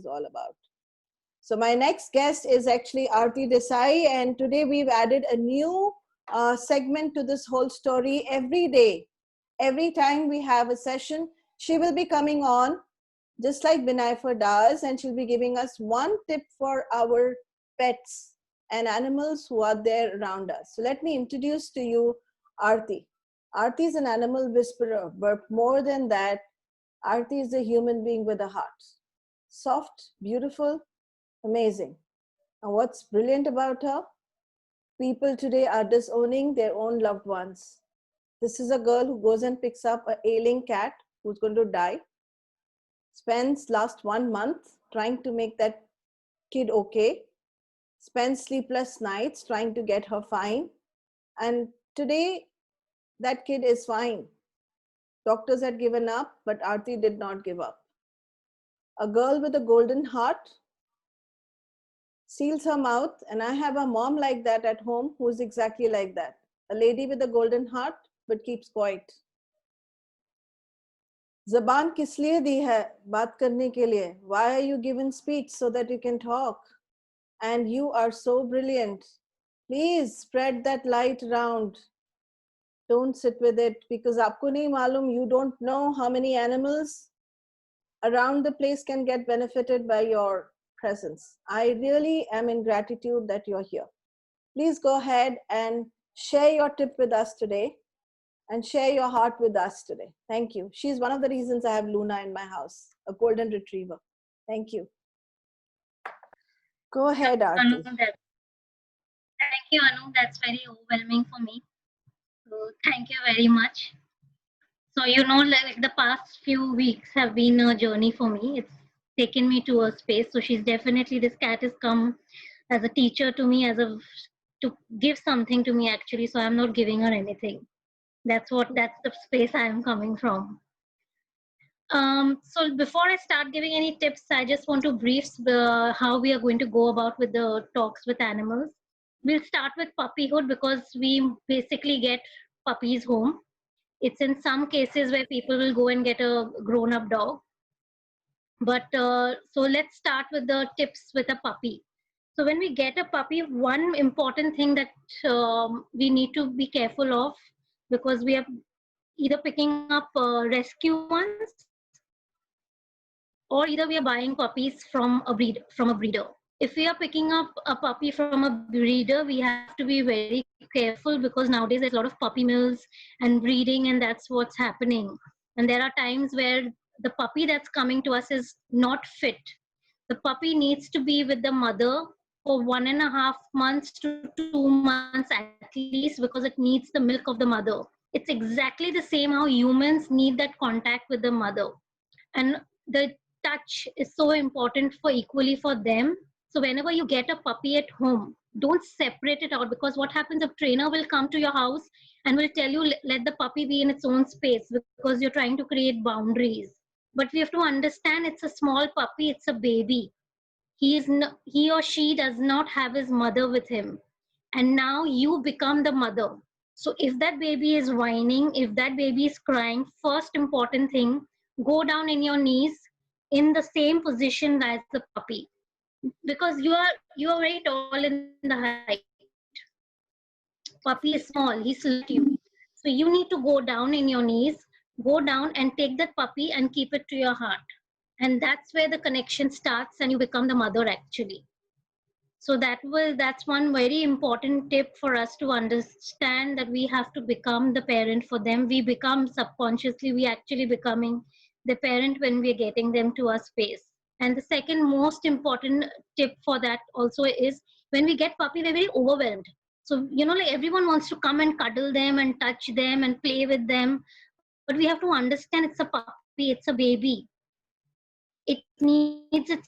is all about. So my next guest is actually Aarti Desai, and today we've added a new segment to this whole story. Every day, every time we have a session, she will be coming on just like Binayfer does, and she'll be giving us one tip for our pets and animals who are there around us. So let me introduce to you Aarti. Aarti is an animal whisperer, but more than that, Aarti is a human being with a heart. Soft, beautiful, amazing. And what's brilliant about her? People today are disowning their own loved ones. This is a girl who goes and picks up an ailing cat who's going to die, spends last 1 month trying to make that kid okay, spends sleepless nights trying to get her fine, and today that kid is fine. Doctors had given up, but Aarti did not give up. A girl with a golden heart seals her mouth, and I have a mom like that at home who is exactly like that. A lady with a golden heart but keeps quiet. Zaban किस लिए दी है बात करने के लिए? Why are you given speech so that you can talk? And you are so brilliant. Please spread that light around. Don't sit with it, because आपको नहीं मालूम, you don't know how many animals around the place can get benefited by your presence. I really am in gratitude that you're here. Please go ahead and share your tip with us today and share your heart with us today. Thank you. She's one of the reasons I have Luna in my house, a golden retriever. Thank you. Go ahead, Aarti. Thank you, Anu. That's very overwhelming for me. So thank you very much. So, like the past few weeks have been a journey for me. It's taken me to a space. So she's definitely, this cat has come as a teacher to me, to give something to me actually. So I'm not giving her anything. That's the space I am coming from. So before I start giving any tips, I just want to brief how we are going to go about with the talks with animals. We'll start with puppyhood because we basically get puppies home. It's in some cases where people will go and get a grown-up dog. But so let's start with the tips with a puppy. So when we get a puppy, one important thing that we need to be careful of, because we are either picking up rescue ones, or either we are buying puppies from a breeder. If we are picking up a puppy from a breeder, we have to be very careful, because nowadays there's a lot of puppy mills and breeding, and that's what's happening. And there are times where the puppy that's coming to us is not fit. The puppy needs to be with the mother for 1.5 months to 2 months at least, because it needs the milk of the mother. It's exactly the same how humans need that contact with the mother. And the touch is so important for equally for them. So whenever you get a puppy at home, don't separate it out, because what happens, a trainer will come to your house and will tell you, let the puppy be in its own space, because you're trying to create boundaries. But we have to understand, it's a small puppy, it's a baby. He or she does not have his mother with him. And now you become the mother. So if that baby is whining, if that baby is crying, first important thing, go down in your knees in the same position as the puppy, because you are very tall in the height. Puppy is small, he's looking at you. So you need to go down in your knees, go down and take that puppy and keep it to your heart. And that's where the connection starts, and you become the mother actually. So that's one very important tip for us to understand, that we have to become the parent for them. We become subconsciously, we actually becoming the parent when we're getting them to our space. And the second most important tip for that also is, when we get puppy, we're very overwhelmed. So, like everyone wants to come and cuddle them and touch them and play with them. But we have to understand, it's a puppy, it's a baby. It needs its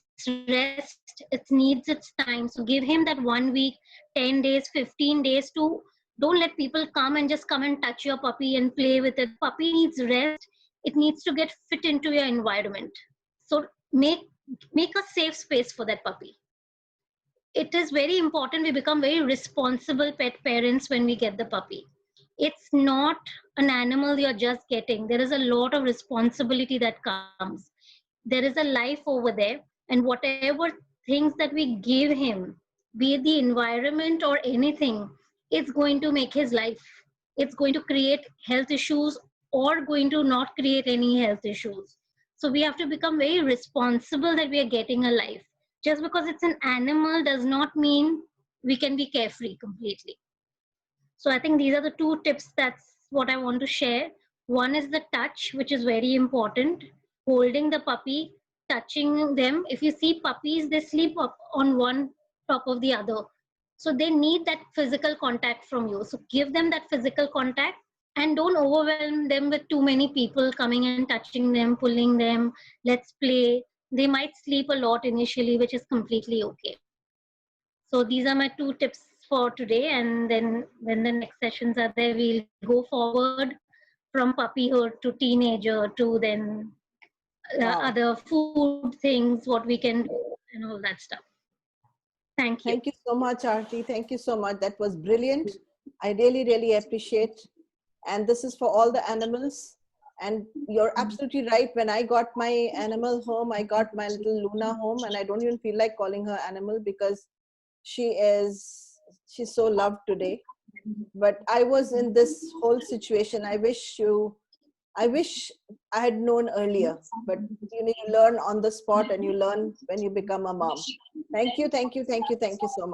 rest, it needs its time. So give him that 1 week, 10 days, 15 days to, don't let people come and just come and touch your puppy and play with it. Puppy needs rest. It needs to get fit into your environment. So make a safe space for that puppy. It is very important we become very responsible pet parents when we get the puppy. It's not an animal you're just getting. There is a lot of responsibility that comes. There is a life over there. and whatever things that we give him, be it the environment or anything, it's going to make his life, it's going to create health issues or going to not create any health issues. So we have to become very responsible that we are getting a life. Just because it's an animal does not mean we can be carefree completely. So I think these are the two tips. That's what I want to share. One is the touch, which is very important. Holding the puppy, touching them. If you see puppies, they sleep up on one top of the other. So they need that physical contact from you. So give them that physical contact and don't overwhelm them with too many people coming and touching them, pulling them. Let's play. They might sleep a lot initially, which is completely okay. So these are my two tips for today. And then when the next sessions are there, we'll go forward from puppyhood to teenager to then Wow. other food things, what we can do, and all that stuff. Thank you. Thank you so much, Aarti. Thank you so much. That was brilliant. I really, really appreciate. And this is for all the animals. And you're absolutely right. When I got my animal home, I got my little Luna home, and I don't even feel like calling her animal because she's so loved today. But I was in this whole situation. I wish I had known earlier, but you learn on the spot and you learn when you become a mom. Thank you, thank you, thank you, thank you so much.